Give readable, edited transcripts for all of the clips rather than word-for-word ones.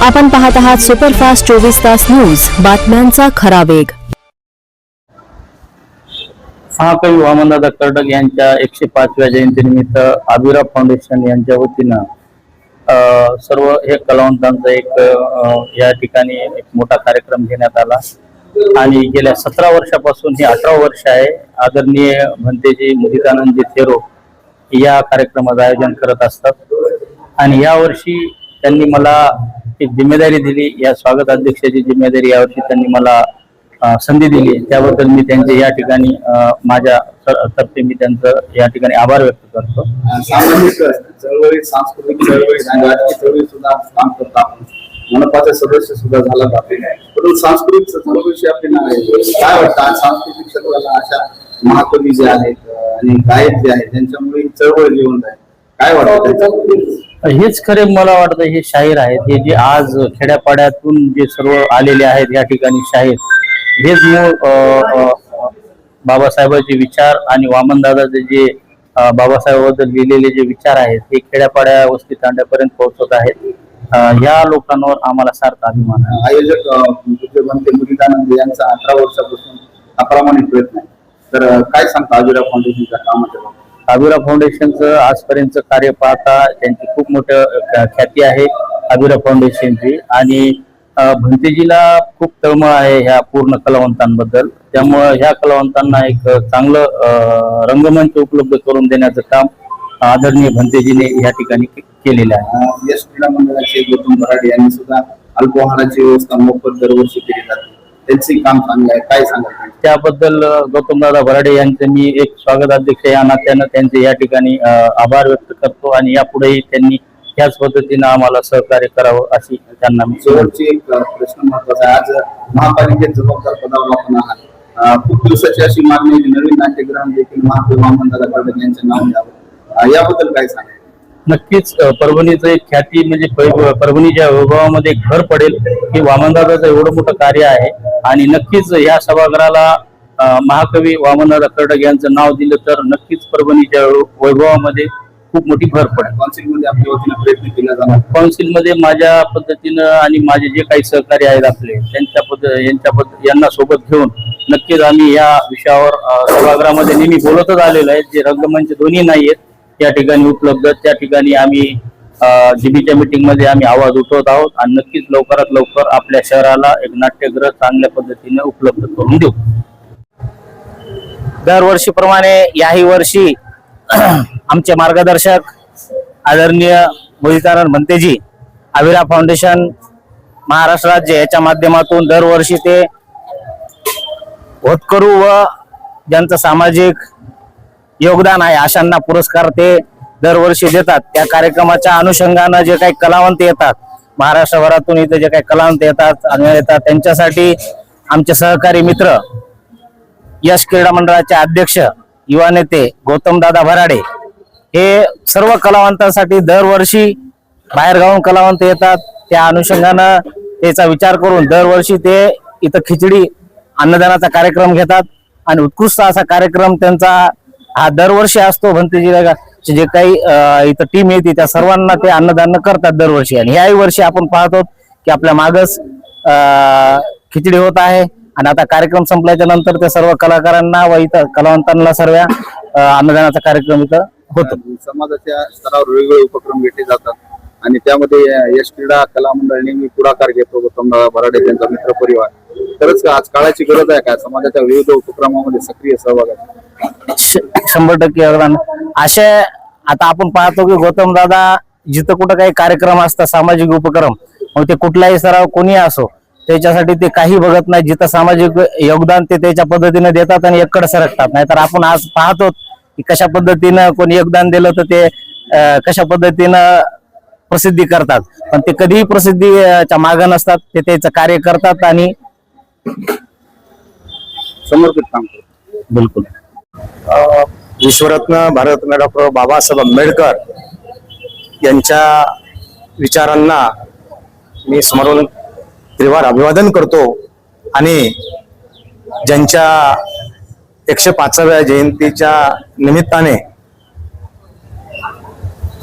आपण पाहत आहात सुपरफास्ट 24 तास न्यूज, बातम्यांचा खरा वेग। महाकवी वामनदादा कर्डक यांच्या 105व्या जयंतीनिमित्त आविरा फाउंडेशन यांच्या वतीनं सर्व हे कलावंतांचा या ठिकाणी एक मोठा कार्यक्रम घेण्यात आला आणि गेल्या 17 वर्षापासून हे 18 वर्ष आहे। आदरणीय भंतेजी मुदितानंदजी थेरो या कार्यक्रमाचं आयोजन करत असतात आणि या वर्षी त्यांनी मला एक जिम्मेदारी दिली। या स्वागत अध्यक्षाची जिम्मेदारी यावर्षी त्यांनी मला संधी दिली, त्याबद्दल मी त्यांचे या ठिकाणी माझ्या तर्फे मी त्यांचं या ठिकाणी आभार व्यक्त करतो। सामाजिक चळवळी, सांस्कृतिक चळवळी आणि राजकीय चळवळी सुद्धा काम करता मनपाचे सदस्य सुद्धा झाला आपले, परंतु सांस्कृतिक चळवळीशी आपली काय वाटतं आज सांस्कृतिक क्षेत्राला अशा महाकवी जे आहेत आणि गायक जे आहेत त्यांच्यामुळे चळवळ जीवन आहे, काय वाटतं? हेच खरे मला वाटतं हे शाहीर आहेत, हे जे आज खेड्यापाड्यातून जे सर्व आलेले आहेत या ठिकाणी शाहीर, हेच मूळ बाबासाहेबांचे विचार आणि वामनदादाचे जे बाबासाहेबांबद्दल लिहिलेले जे विचार आहेत हे खेड्यापाड्या वस्ती तांड्यापर्यंत पोहोचत आहेत। या लोकांवर आम्हाला सार्थ अभिमान आहे। आयोजक भंते मुदितानंद यांचा 18 वर्षापासून अप्रामाणिक प्रयत्न आहे, तर काय सांगता आविरा फाउंडेशनच्या कामाच्या बाबतीत? आविरा फाउंडेशनचं आजपर्यंतचं कार्य पाहता त्यांची खूप मोठं ख्याती आहे आविरा फाउंडेशनची आणि भंतेजीला खूप तळमळ आहे ह्या पूर्ण कलावंतांबद्दल, त्यामुळं ह्या कलावंतांना एक चांगलं रंगमंच उपलब्ध करून देण्याचं काम आदरणीय भंतेजीने या ठिकाणी केलेलं आहे। यश क्रीडा मंडळाचे गौतम भराडे यांनी सुद्धा अल्पहाराची व्यवस्था मोफत दरवर्षी केली जाते, त्यांचे काम चांगलं आहे, काय सांगाल त्याबद्दल? गौतमदादा भराडे यांचं मी एक स्वागत अध्यक्ष या नात्यानं त्यांचे या ठिकाणी आभार व्यक्त करतो आणि यापुढेही त्यांनी याच पद्धतीनं आम्हाला सहकार्य करावं अशी त्यांना मी शेवटची एक प्रश्न महत्वाचा आहे। आज महापालिकेत जबाबदार पदावर आपण आहात, खूप दिवसाची अशी मागणी नवीन नाट्यगृह देखील महाकवी वामनदादा कर्डक यांचे नाव द्यावं, याबद्दल काय सांगाल? नक्कीच परभणीचं एक ख्याती म्हणजे परभणीच्या वैभवामध्ये भर पडेल की वामनदादाचं एवढं मोठं कार्य आहे आणि नक्कीच या सभागृहाला महाकवी वामनदादा कर्डक यांचं नाव दिलं तर नक्कीच परभणीच्या वैभवामध्ये खूप मोठी भर पडेल। काउन्सिलमध्ये आपल्या वतीनं प्रयत्न केला जाणार, काउन्सिलमध्ये माझ्या पद्धतीनं आणि माझे जे काही सहकारी आहेत आपले यांना सोबत घेऊन नक्कीच आम्ही या विषयावर सभागृहामध्ये नेहमी बोलतच आलेलो आहे। जे रंगमंच दोन्ही नाही आहेत या ठिकाणी उपलब्ध, त्या ठिकाणी आम्ही जीबीच्या मीटिंग मध्ये आम्ही आवाज उठवत आहोत आणि नक्कीच लवकरात लवकर आपल्या शहराला एक नाट्यगृह चांगल्या पद्धतीने उपलब्ध करून देऊ। दरवर्षीप्रमाणे याही वर्षी आमचे मार्गदर्शक आदरणीय मुदितानंद भंतेजी आविरा फाउंडेशन महाराष्ट्र राज्य याच्या माध्यमातून दरवर्षी ते होतकरू व ज्यांचं सामाजिक योगदान आहे अशांना पुरस्कार ते दरवर्षी देतात। त्या कार्यक्रमाच्या अनुषंगानं जे काही कलावंत येतात महाराष्ट्रभरातून, इथे जे काही कलावंत येतात त्यांच्यासाठी आमचे सहकारी मित्र यश क्रीडा मंडळाचे अध्यक्ष युवा नेते गौतमदादा भराडे हे सर्व कलावंतांसाठी दरवर्षी बाहेरगावून कलावंत येतात, त्या अनुषंगानं त्याचा विचार करून दरवर्षी ते इथं खिचडी अन्नदानाचा कार्यक्रम घेतात आणि उत्कृष्ट असा कार्यक्रम त्यांचा हा दरवर्षी असतो। भंतेजीला जे काही इथं टीम येते त्या सर्वांना ते अन्नदान करतात दरवर्षी आणि याही वर्षी आपण पाहतो की आपल्या मागच खिचडी होत आहे आणि आता कार्यक्रम संपल्याच्या नंतर त्या सर्व कलाकारांना व इथं कलावंतांना सर्व अन्नदानाचा कार्यक्रम इथं होतो। समाजाच्या स्तरावर वेगवेगळे उपक्रम घेतले जातात आणि त्यामध्ये यश क्रीडा कला मंडळ नेहमी पुढाकार घेतो। गौतमदादा भराडे त्यांचा मित्र परिवार, खरंच आज काळाची गरज आहे का समाजाच्या विविध उपक्रमामध्ये सक्रिय सहभाग आहे? 100% योगदान असे आता आपण पाहतो की गौतमदादा जिथं कुठं काही कार्यक्रम असतात सामाजिक उपक्रम, मग ते कुठलाही सराव कोणी असो त्याच्यासाठी ते काही बघत नाही, जिथं सामाजिक योगदान ते त्याच्या पद्धतीने देतात आणि एककडे सरकतात। नाहीतर आपण आज पाहतो की कशा पद्धतीनं कोणी योगदान दिलं तर ते कशा पद्धतीनं प्रसिद्धी करतात, पण ते कधीही प्रसिद्धीच्या मागं नसतात, ते त्याचं कार्य करतात आणि समर्पित काम करतात। बिलकुल विश्वरत्न भारतरत्न डॉक्टर बाबासाहेब आंबेडकर यांच्या विचारांना मी समोरून त्रिवार अभिवादन करतो आणि ज्यांच्या 105व्या जयंतीच्या निमित्ताने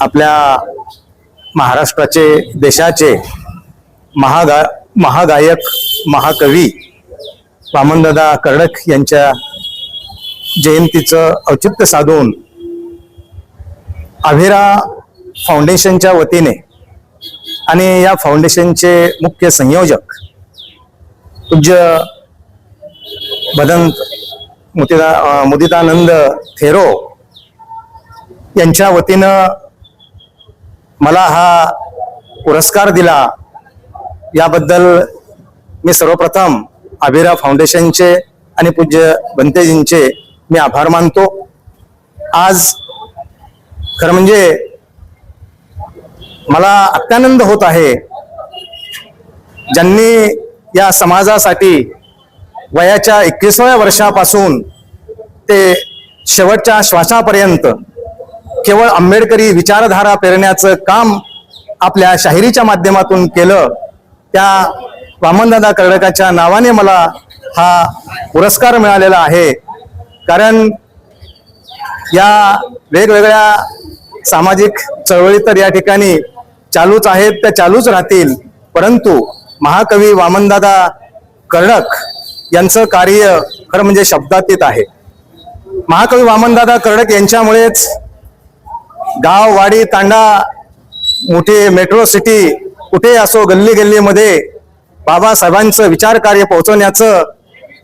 आपल्या महाराष्ट्राचे, देशाचे महागायक महाकवी वामनदादा कर्डक यांच्या जयंतीचं औचित्य साधून अभिरा फाउंडेशनच्या वतीने आणि या फाउंडेशनचे मुख्य संयोजक पूज्य भदंत मुदितानंद थेरो यांच्या वतीनं मला हा पुरस्कार दिला, याबद्दल मी सर्वप्रथम अभिरा फाउंडेशनचे आणि पूज्य बंतेजींचे मी आभार मानतो. आज खरं म्हणजे मला अत्यानंद होत आहे, ज्यांनी या समाजासाठी वयाच्या 21व्या वर्षापासून ते शेवटच्या श्वासापर्यंत केवळ आंबेडकरी विचारधारा पेरण्याचं काम आपल्या शाहिरीच्या माध्यमातून केलं, त्या वामनदादा कर्डकाच्या नावाने मला हा पुरस्कार मिळालेला आहे. कारण या वेगवेगळ्या सामाजिक चळवळी तर या ठिकाणी चालूच आहेत, त्या चालूच राहतील, परंतु महाकवी वामनदादा कर्डक यांचं कार्य खरं म्हणजे शब्दातीत आहे. महाकवी वामनदादा कर्डक यांच्यामुळेच गाव, वाडी, तांडा, मोठे मेट्रो सिटी कुठे असो, गल्ली गल्लीमध्ये बाबासाहेबांचं विचार कार्य पोहोचवण्याचं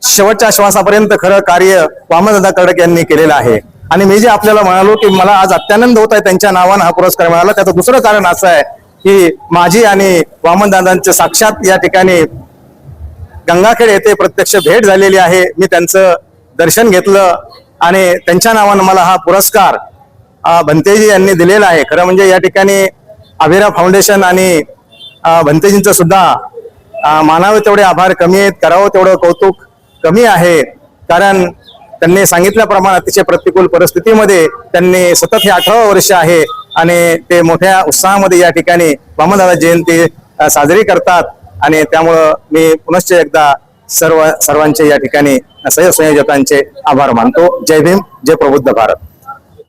शेवटच्या श्वासापर्यंत खरं कार्य वामनदादा कर्डक यांनी केलेलं आहे. आणि मी जे आपल्याला म्हणालो की मला आज अत्यानंद होत आहे त्यांच्या नावानं हा पुरस्कार मिळाला, त्याचं दुसरं कारण असं आहे की माझी आणि वामनदादांचं साक्षात या ठिकाणी गंगाखेड येथे प्रत्यक्ष भेट झालेली आहे. मी त्यांचं दर्शन घेतलं आणि त्यांच्या नावानं मला हा पुरस्कार भंतेजी यांनी दिलेला आहे. खरं म्हणजे या ठिकाणी अभिरा फाउंडेशन आणि भंतेजींचं सुद्धा मानावे तेवढे आभार कमी आहेत, करावं तेवढं कौतुक कमी आहे. कारण त्यांनी सांगितल्याप्रमाणे अतिशय प्रतिकूल परिस्थितीमध्ये त्यांनी सतत हे 18वं वर्ष आहे आणि ते मोठ्या उत्साहामध्ये या ठिकाणी वामनदादा जयंती साजरी करतात. आणि त्यामुळं मी पुनश्च एकदा सर्वांचे या ठिकाणी संयोजकांचे आभार मानतो. जय भीम, जय प्रबुद्ध भारत.